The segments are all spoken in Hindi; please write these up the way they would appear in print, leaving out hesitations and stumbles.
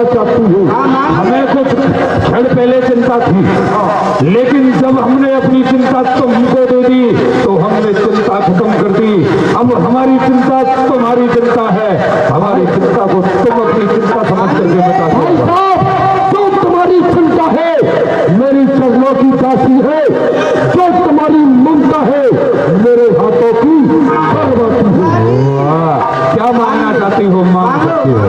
चाहती हूँ। हमें कुछ क्षण पहले चिंता थी, लेकिन जब हमने अपनी चिंता तुमको दे दी तो हमने चिंता खत्म कर दी। अब हमारी चिंता तुम्हारी चिंता है, हमारी चिंता को तुम अपनी चिंता समझ करके बता दो। जो तुम्हारी चिंता है मेरी चरणों की दासी है, जो तुम्हारी ममता है मेरे हाथों की बर्बादी है। क्या मानना चाहती हो? मान सकती हो।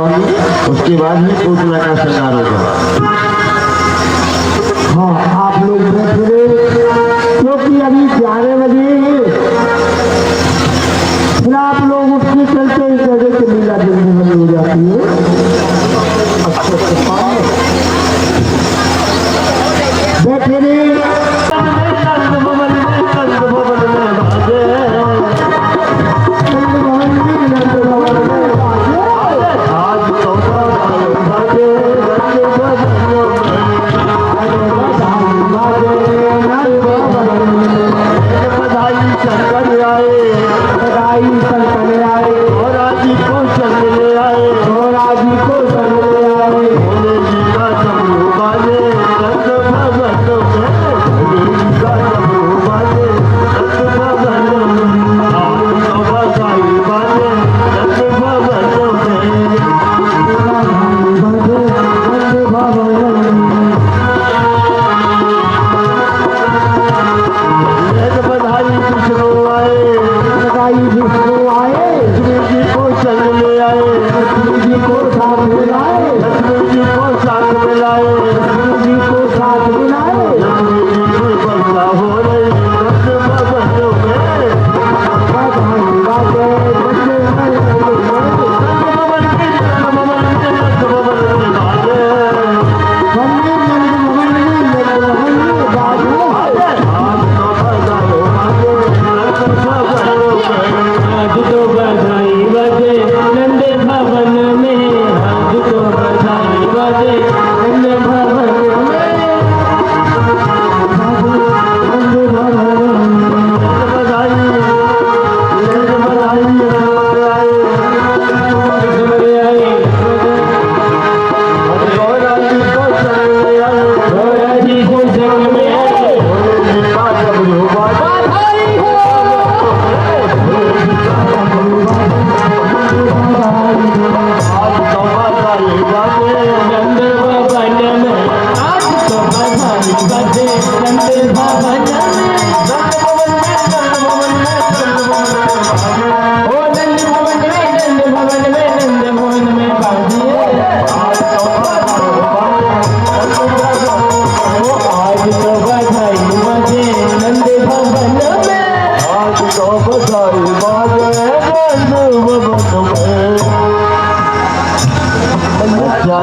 होगी, उसके बाद ही पूतना का श्रृंगार होगा। हाँ, आप लोग बैठे क्योंकि अभी 11 बजे फिर आप लोग उठ के चलते इस जगह से लीला जल्दी बंद हो जाती है। बैठे रहे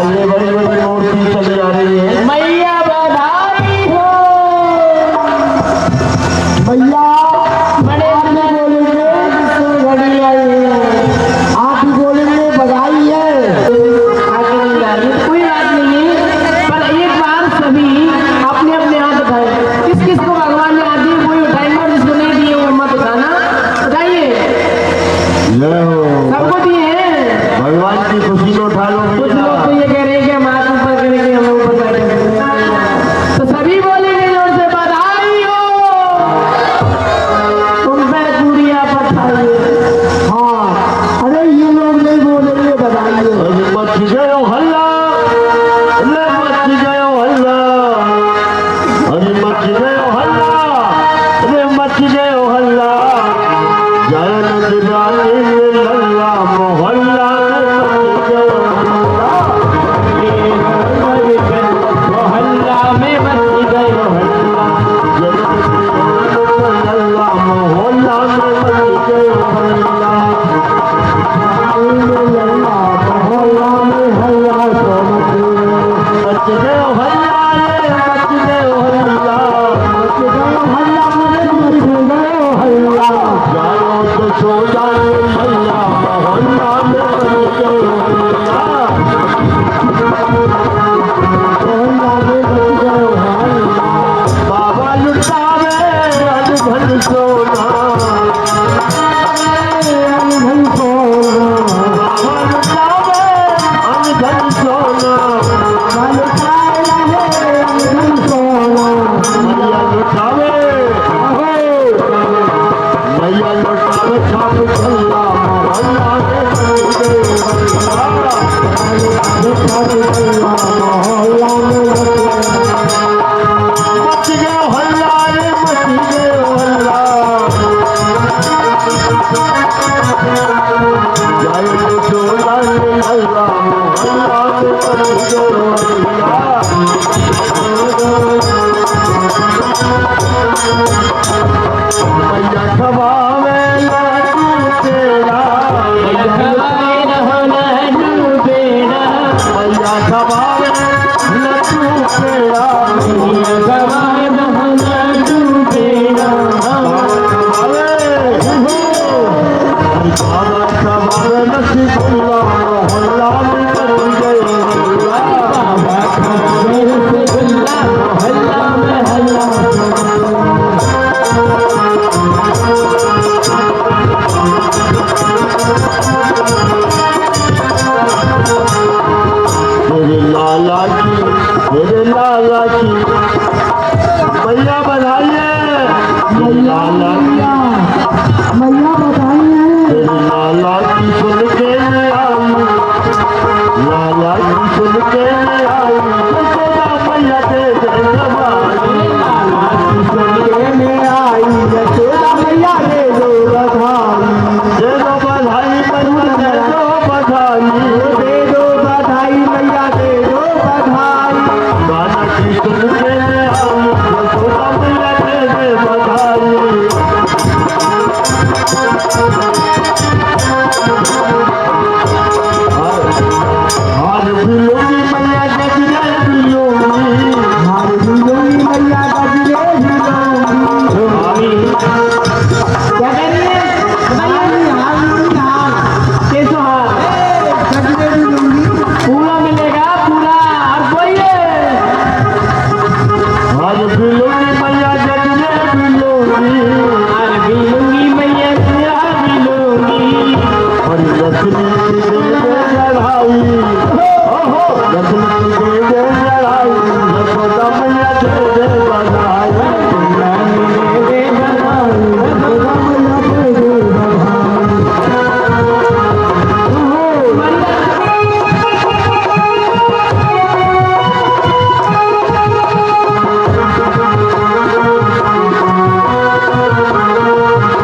ये बड़ी बड़ी मूर्ति चली आ रही है। मैया बधाई हो। मैया बड़े बड़े बोलेंगे जिससे घड़ी आई है, आप ही बोलेंगे बधाई है। कोई बात नहीं है, पर एक बार सभी अपने अपने हाथ उठाए। किस किस को भगवान ने हाथ दिए कोई उठाएंगे और जिसको नहीं दिए वो मत उठाना। बताइए सबको दिए हैं, भगवान की खुशी को उठा लो। कुछ लोग तो ये कह रहे हैं कि हम हाथ ऊपर करेंगे, हम ऊपर बैठेंगे। तो सभी बोलेंगे जोर से बधाई हो, तुम पे पूरिया पठाइए। हाँ, अरे ये लोग नहीं बोलेंगे बधाई हो। मच गयो हल्ला, मच गयो हल्ला, अरे मच गयो हल्ला, अरे मच गयो हल्ला, जय दिवाली लल्ला मोहल्ला जय मैया खवावे लड्डू पेड़ा खवाए रहो लड्डू पेड़ा मैया खवावे लड्डू पेड़ा खवाए रहो लड्डू पेड़ा खवावे रसगुल्ला मोहल्ला में कर गए बाबा खवाए रसगुल्ला मोहल्ला में हल्ला मेरे लाला की मैया बधाइए लाला की मैया बताइए मेरे लाला की सुन के मैं आई लाला की सुन के मैं आई यशोदा मैया दे दे जवानी लाला की सुन के में आई यशोदा मैया दे दो बधाई दे दो बधाई मैया दे दो बधाई दे दो बधाई मैया दे दो बधाई लाला की सुन के मैं आई यशोदा मैया दे दे बधाई हार भी लूंगी मैया गजरे भी लूंगी हार झूलोगी मैया गजरे झूलोगी क्या कह रही है बताइए हार लूंगी हार कैसो हार गजरे भी लूंगी पूरा मिलेगा पूरा और बोलिए हार भी लूंगी मैया गजरे भी लूंगी हार भी लूंगी मैया पूरा भी लूंगी और लक्ष्मी की देवे चढ़ाई लक्ष्मी की देवे चढ़ाई यशोदा मैया दे दे बधाई दे बधाई यशोदा मैया दे दे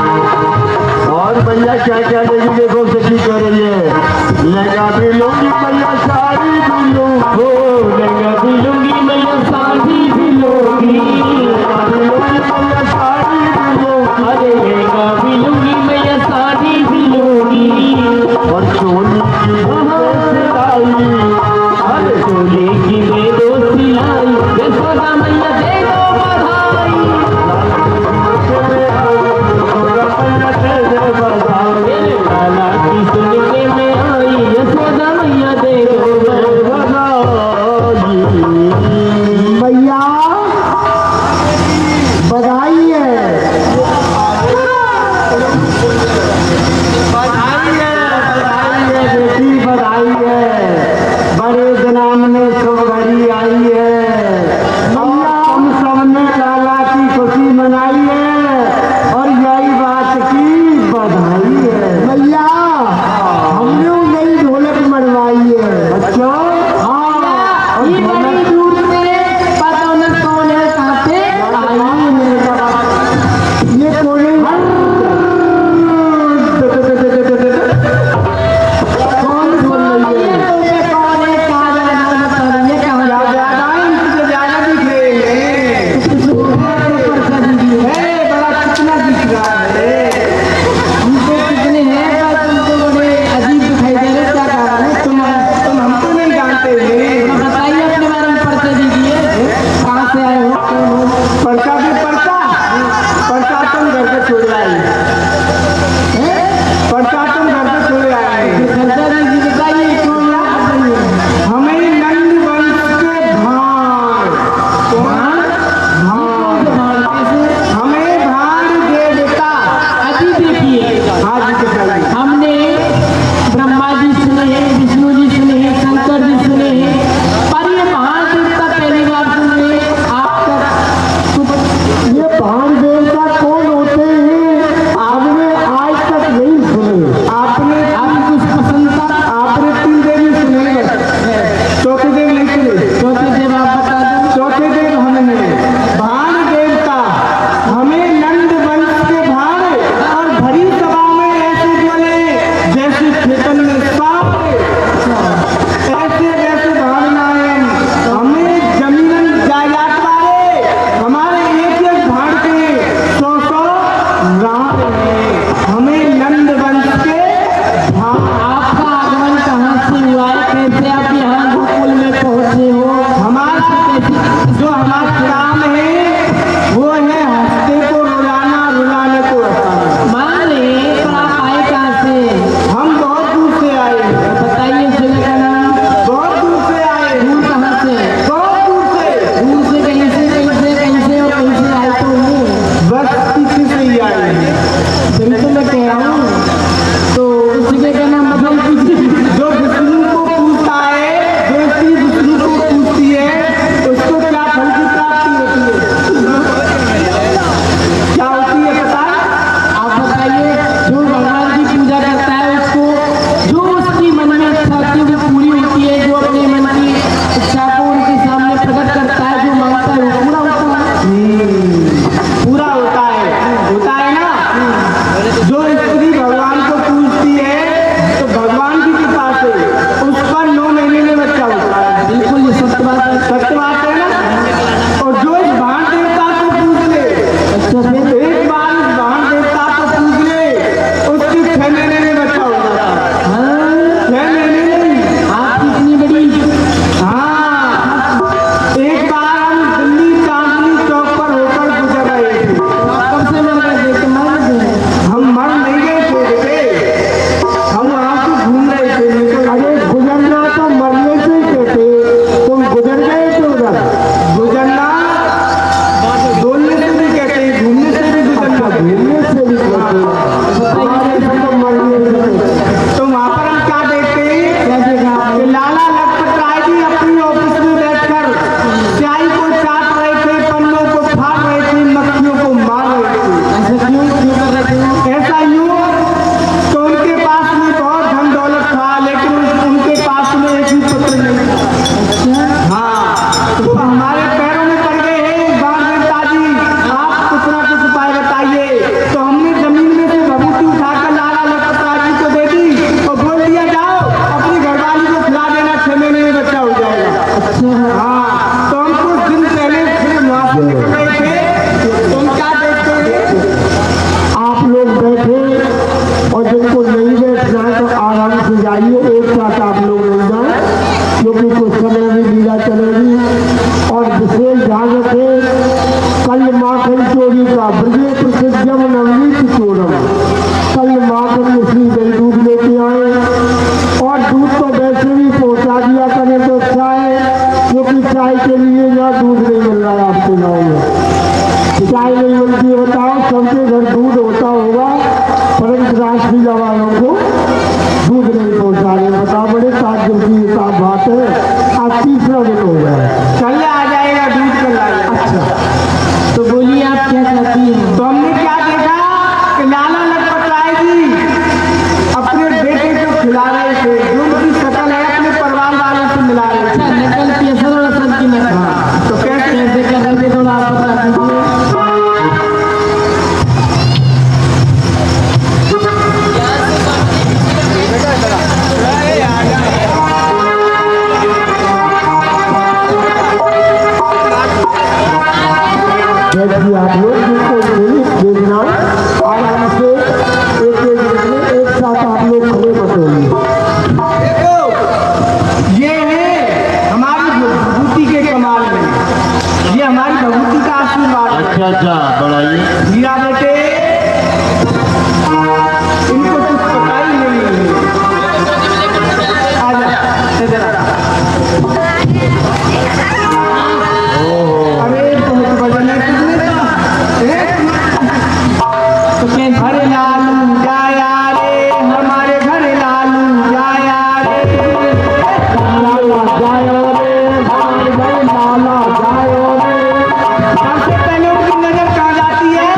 और भैया क्या क्या देगी देखो सखी कर रही है लहंगा भी लूंगी मैया साड़ी भी लूंगी हो लहंगा अच्छा हाँ, तो हम कुछ दिन पहले फिर वहाँ से निकल रहे थे, तुम क्या देखते हैं? आप लोग बैठे और जिनको नहीं बैठना है तो आराम से जाइए, एक साथ आप लोग नहीं जाए, क्योंकि कुछ समय में लीला चलेगी। और विशेष ध्यान रखें, कल माखन चोरी का ब्रजे प्रसिद्धम नवनीत चोरम, कल माखन मिश्री दही दूध लेके आए, और दूध तो वैसे भी पहुँचा दिया करें तो अच्छा है, क्योंकि चाय के लिए यहाँ दूध नहीं मिल रहा है आपके गाँव में। चाय नहीं मिलती है बताओ, सबके घर दूध होता होगा, परंतु राष्ट्रीय वालों को दूध नहीं पहुँचा रहे। बताओ, बड़े ताज्जुब की हिसाब बात है। आज तीसरा दिन हो गया है। कल आ जाएगा दूध, कल आएगा। अच्छा, तो बोलिए आप क्या चाहती हैं? तो हमने क्या देखा कि लाला लटपट राय जी अपने बेटे को खिला रहे थे, जो उनकी शकल है अपने परिवार वालों से मिला रहे थे। नकल की असल और असल की नकल। तो कैसे कर रहे थे, थोड़ा आप बता दीजिए। जैसे आप लोग जिनको नहीं देखना, आराम से एक एक मिनट में एक साथ आप लोग खड़े मत होइए। देखो, ये है हमारी भगवती के कमाल में, ये हमारी भगवती का आशीर्वाद है। अच्छा अच्छा, बढ़ाइए। मीरा बेटे, इनको कुछ पता ही नहीं है। आजा, इधर आ। अरे बहुत वजन है तुमने तो। तो कैसे? हरे लालू जाया रे, हमारे घर लालू जाया रे। लाला जायो रे, हमारे घर लाला जायो रे। सबसे पहले उनकी नजर कहाँ जाती है?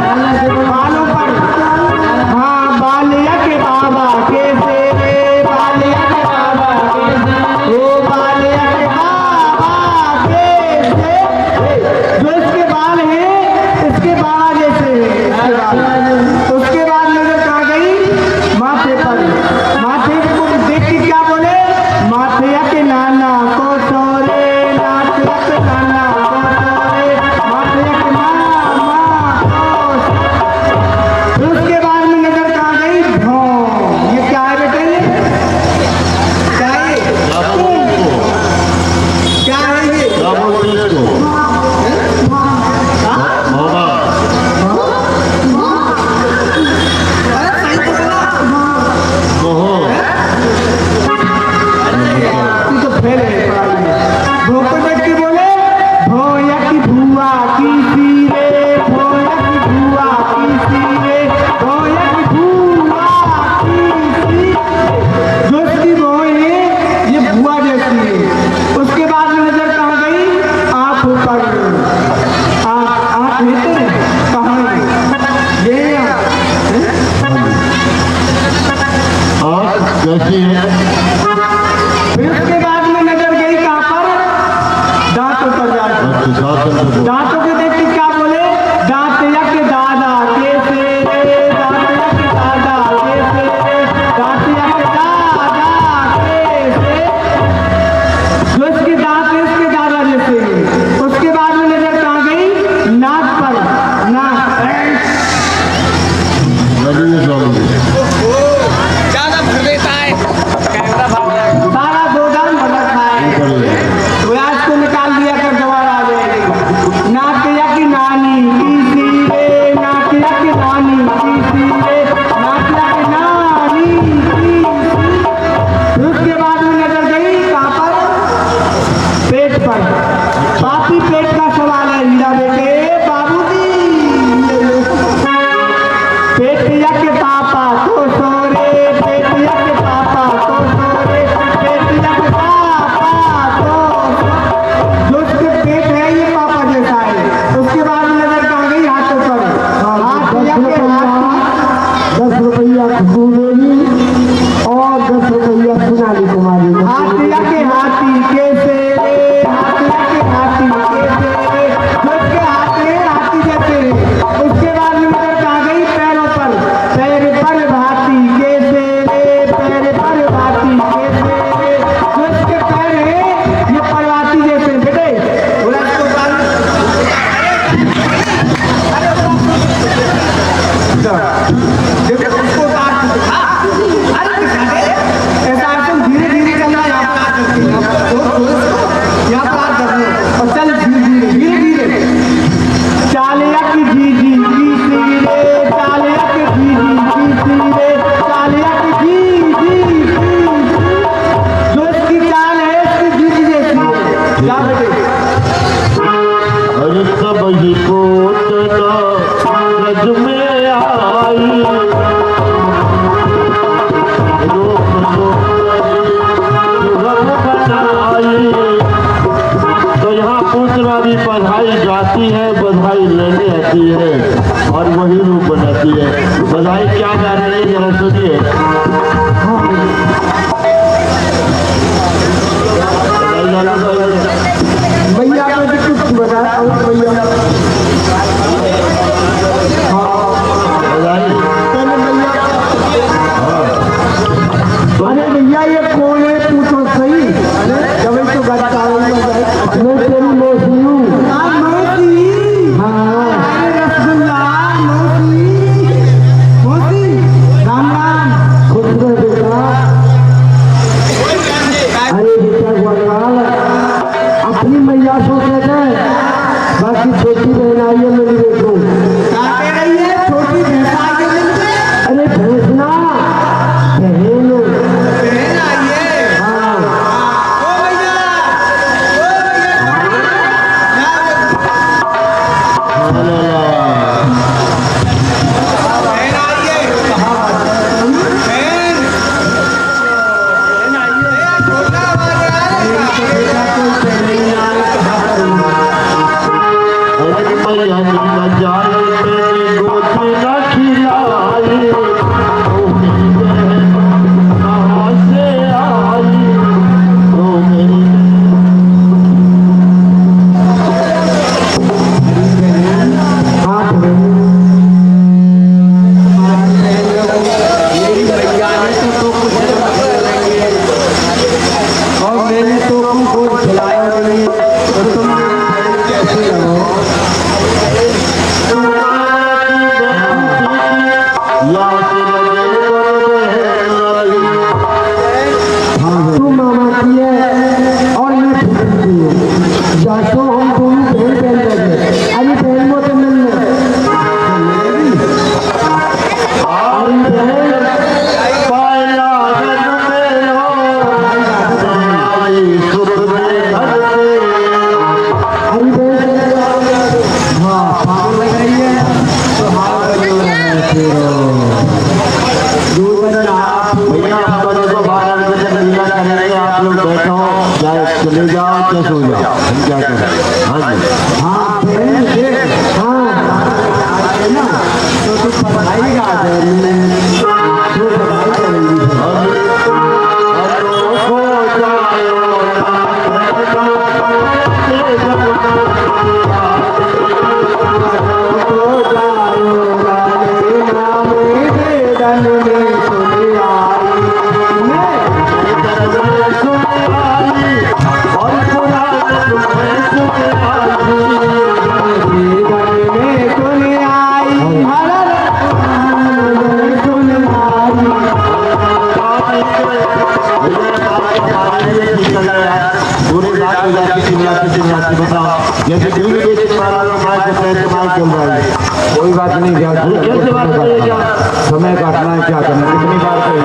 बधाई गाती है, बधाई लेने आती है और वही रूप बनाती है। बधाई क्या गा रही है जरा सुनिए। भैया मैं कुछ बताया हूँ भैया। बधाई अरे भैया ये कौन है तू तो सही। अरे जब तो गाता हूँ मैं तेरी मौसी हूँ। हाँ रसगुल्ला मौसी राम राम। खुद में बेटा। अरे बेटा गोपाल अपनी मैया सो कहते हैं बाकी छोटी बहन आई है मेरी देखो। क्या कह रही है छोटी भैंसा के दिन पे? अरे भैंसना बहन। बहन आई है। हाँ ओ भैया बहन आई है। बहन आई है। छोटा हमारे अरे मैया न जाए मेरी गोद में न खिलाई, ओ मेरी बहन कहाँ से आई, ओ मेरी हाँ बहन। मेरी भैया ने तो कुछ और मैंने तो तुमको खिलाया नहीं तो तुम कैसे रहो? तू मामा की है और मैं फिर की हूँ। जासो हम दोनों बहन बहन लगे। अरे बहन वो तो मिल अरे बहन हाँ पागल लग रही है तो हाँ दूर बन आप भैया आप लोग को 12 बजे तक लीला करेंगे, आप लोग बैठो, चाहे चले जाओ चाहे सो जाओ, हम क्या करें। हाँ जी हाँ बहन देख हाँ है ना तो तू पढ़ाई गा दे तू पढ़ाई करेंगी। जैसे कोई बात नहीं, कैसे बात करेगा समय काटना है, क्या करना, कितनी बार कहें।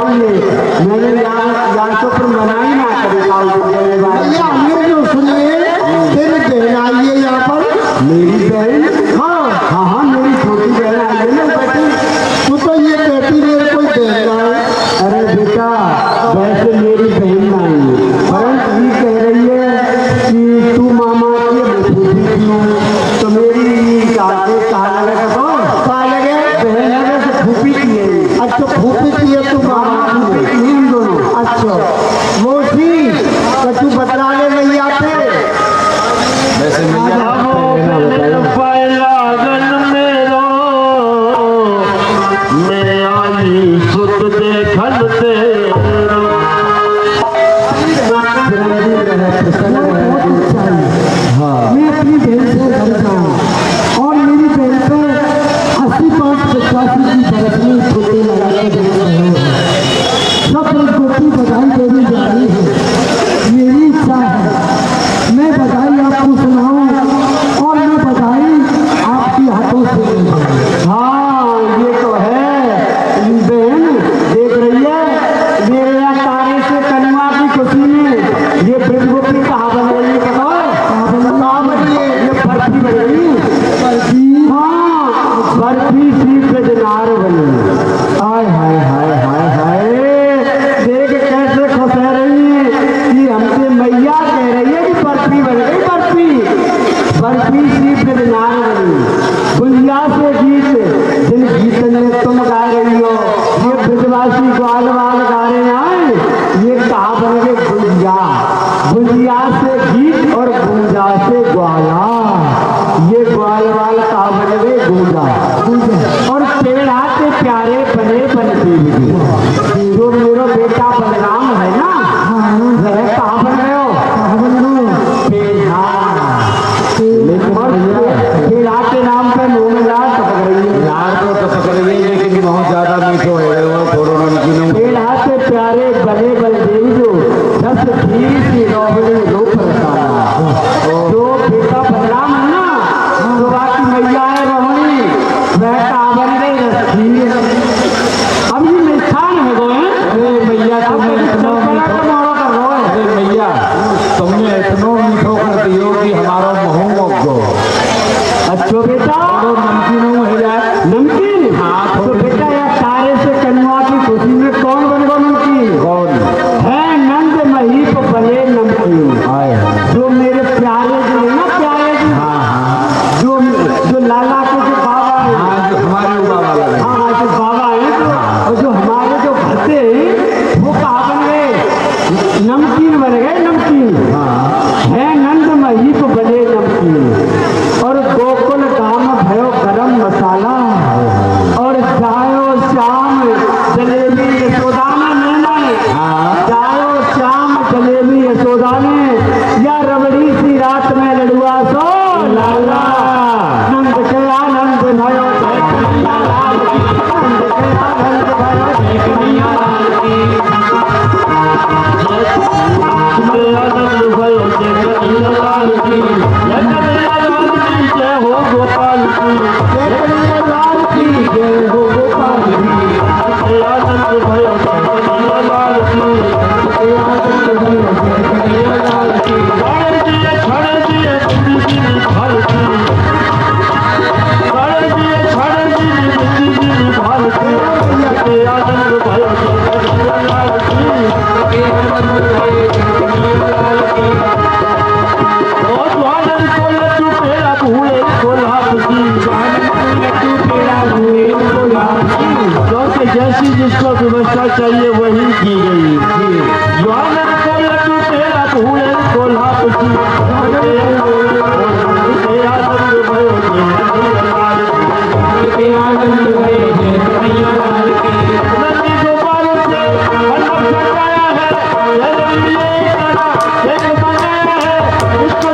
रही है। मैंने यहाँ तो पर मनाई ना करे भैया हमने जो सुने तेरी बहन आई है यहाँ पर। मेरी बहन? हाँ हाँ हाँ मेरी छोटी बहन आई है ना बेटी। तू तो ये बेटी मेरे कोई बहन ना है। अरे बेटा वैसे मेरी बहन आई है, परंतु ये कह रही है कि तू मामा की फूफी क्यों? तो मेरी साथे कहा लगे तो कहा लगे बहन लगे से फूफी की है। अच्छा फूफी की है, तू मामा की है, इन दोनों। अच्छा मोची तो तू बतला ले भैया पे। वैसे मैया मैं अपनी बहन से घर जाऊँ और मेरी बहन पे 80-85 की बरसनी छोटे लगा के देख रहे हैं। सब एक गोटी बधाई देने जा रही है। मेरी इच्छा है मैं बधाई आपको सुनाऊं और मैं बधाई आपके हाथों से लूं। हाँ ये तो है बहन, देख रही है मेरे यहाँ तारे से कन्या की खुशी में ये ब्रज गोपी कहाँ बन रही है? कहाँ बन रही है? ये बर्फी बन रही है। बर्फी? हाँ बर्फी सी ब्रजनार बनी। हाय हाय हाय हाय हाय, देख कैसे खुश है रही है कि हमसे मैया कह रही है कि बर्फी बन गई। बर्फी सी ब्रजनार बनी। गुंजिया से गीत जिन गीत में तुम गा रही हो, ये ब्रजवासी ग्वाल वाल गा रहे हैं। ये कहा बन गए गुंजिया? गुंजिया से गीत और गुंजा से ग्वाला। ये ग्वाल वाल कहा बन गए गुंजा। और पेड़ा के प्यारे बने बनती हुई जो मेरा बेटा बलराम है ना, वह कहा बन गए हो? पेड़ा। और पेड़ा के नाम पे मुंह में लार टपक रही है। यार तो टपक रही है लेकिन बहुत ज्यादा मीठो है वो, थोड़ा नमकीन। पेड़ा के प्यारे बने बलदेव जो दस सी रोबड़ी रूप रसाना। जो बेटा बलराम है ना, तो बाकी मैया है रोहिणी, वह कहा बन गई रस्सी। अब ये मिष्ठान है गो है। अरे मैया तुमने इतना अरे मैया तुमने इतना मीठो कर दियो कि हमारा मुँह मोक गो। अच्छो बेटा और नमकीन हो जाए। नमकीन? हाँ तो बेटा यार तारे से कन्या की खुशी में कौन बन गो नमकीन? कौन है नंद महीप बने नमकीन। आए? जो मेरे प्यारे जो है ना, प्यारे जो हाँ हाँ जो लाला के जो बाबा है। हाँ जो हमारे बाबा लगे। हाँ जो बाबा है और जो हमारे जो भक्ते हैं वो कहा बन गए? नमकीन बन गए नमकीन। हाँ है नंद महीप बने नमकीन। और गोकुल गाम भयो गरम मसाला। और जायो श्याम जलेबी यशोदा ने जायो श्याम जलेबी यशोदा ने, या रबड़ी सी रात में लड़ुआ सो लाला। नंद के आनंद भयो जय कन्हैया लाल की। नंद के आनंद भयो जय कन्हैया लाल की। आनंद भयो जय कन्हैया लाल की। जय कन्हैया लाल की जय हो गोपाल की। जय कन्हैया लाल की जय हो गोपाल की। आनंद भयो जय कन्हैया लाल की। आनंद भयो जय कन्हैया लाल की। छड़ दिए जिंदगी भर की। छड़ दिए जिंदगी भर की। आनंद भयो जय कन्हैया लाल की। आनंद भयो जय कन्हैया लाल की। ओ द्वार को लड्डू पेड़ा भूले कोल्हापुर की। लड्डू पेड़ा भूले कोल्हापुर की। क्योंकि जैसी जिसको व्यवस्था चाहिए वही की गई। द्वार को लड्डू पेड़ा भूले कोल्हापुर की। आनंद भयो जय कन्हैया लाल की। आनंद भयो जय कन्हैया लाल की। नंदी गोपाल से वल्लभ सजाया है। एक बनाया है उसको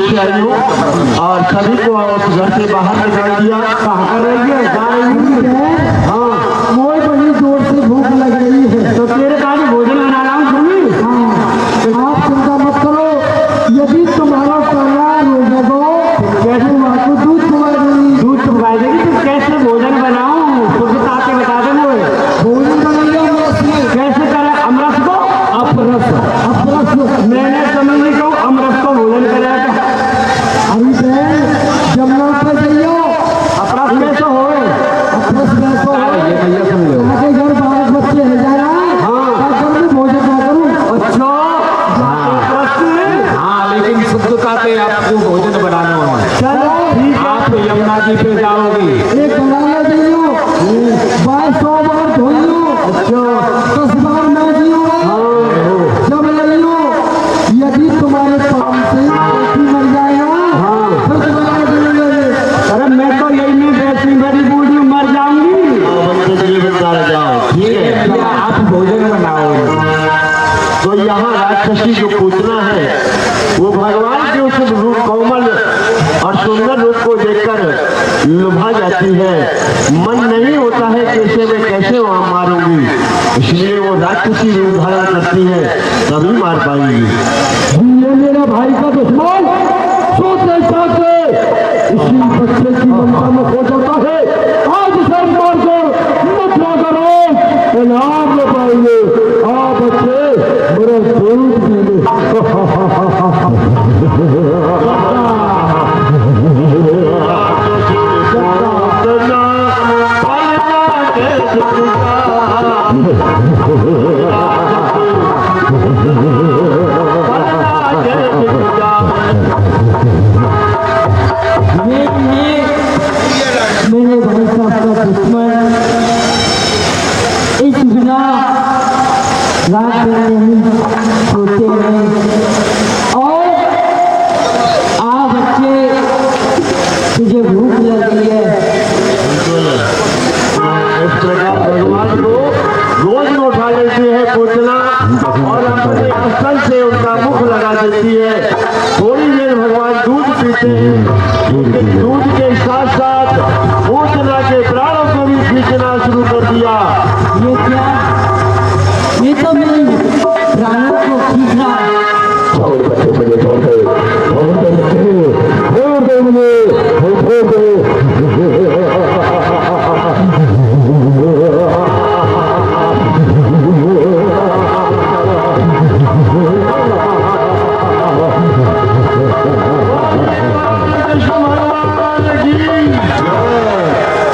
से आई हूँ और सभी को उस घर से बाहर निकाल दिया। कहाँ कर रही है? जा रही है। हाँ मोई बड़ी जोर से भूख लग रही है। तो तेरे काज भोजन बना रहा हूँ सुनी। हाँ आप चिंता मत करो, यदि तुम्हारा परिवार हो जाओ कैसे आपको दूध खुआ देंगी। दूध चुपका देगी तो कैसे भोजन बनाऊँ? तुझे ताके बता दे मुझे। भोजन बनाइए अमरस में। कैसे करे अमरस को? अपरस अपरस मैंने समझ नहीं कहूँ अमरस को भोजन करेगा। अभी बहन जमुना पर जाइयो। अपरस कैसे होए? अपरस कैसो है? ये भैया सुन लो। आगे घर 12 बच्चे है जा रहा है। हाँ। घर में भोजन क्या करूँ? अच्छा हाँ लेकिन शुद्धता से आपको भोजन बनाना है। चलो ठीक है। आप यमुना जी पे जाओगी, एक गलाला दियो 2200 बार धोइयो। अच्छा 10 बार ना दियो। जब लइयो यदि तुम्हारे पाँव से बेटी मर जाएगा फिर तुम्हारा दिल लगे। अरे मैं तो यही में वैसी बड़ी बूढ़ी मर जाऊंगी। बच्चे के लिए बता जाओ, ठीक है। भैया आप भोजन बनाओ। तो यहाँ राक्षसी जो पूतना है वो भगवान के उस रूप कोमल और सुंदर रूप को देखकर लुभा जाती है। मन नहीं होता है कि इसे मैं कैसे वहां मारूंगी, इसलिए वो राक्षसी रूप धारण करती है, तभी मार पाएंगी। ये मेरा भाई का दुश्मन सोते सोते इसी बच्चे की ममता में खो जाता है। आज इसे मार कर मथुरा करो इनाम ले पाएंगे। हाँ बच्चे मेरा दूध पी ले। मेरे भाई साहब का दुश्मन इस बिना रात में नहीं सोते हैं। और आ बच्चे तुझे भूख लगी है। इस प्रकार भगवान को रोज में उठा लेती है पूतना और अपने स्थल से उनका मुख लगा देती है। थोड़ी देर भगवान दूध पीते हैं, दूध के साथ साथ पूतना के प्राणों को भी खींचना शुरू कर दिया। ये क्या? ये तो मेरी प्राणों को खींच रहा है। छोड़ बच्चे मुझे छोड़ दे, छोड़ दे मुझे, छोड़ दे मुझे, छोड़ दे।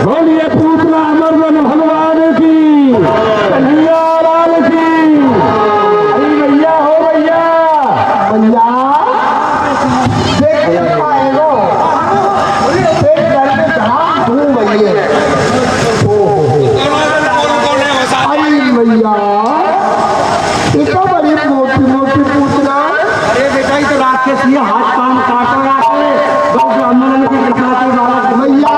बोलिए पूतना अमरवन भगवान की, कन्हैया लाल की। अरे भैया हो भैया, भैया देख के पाएगो देख घर में जहाँ धूम भैया। अरे भैया ये तो बड़ी मोटी मोटी पूतना। अरे बेटा ये तो राक्षस ये हाथ कान काटो आके दो ब्राह्मणों के दिखाते बालक। भैया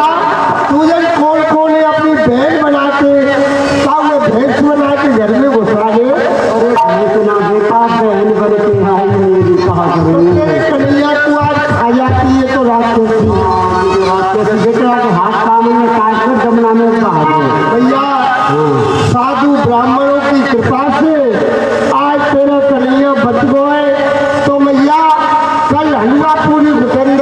तुझे कौन कौन है अपनी बहन बना के सब वो भैंस बना के घर में घुसा दे। अरे इतना बेटा बहन बन के आई मेरी कहा तेरे कन्हैया को आज खा जाती है तो रात को बेटा के हाथ काम में काट कर जमुना में कहा दे। भैया साधु ब्राह्मणों की कृपा से आज तेरा कन्हैया बच गए। तो भैया कल हलवा पूरी करी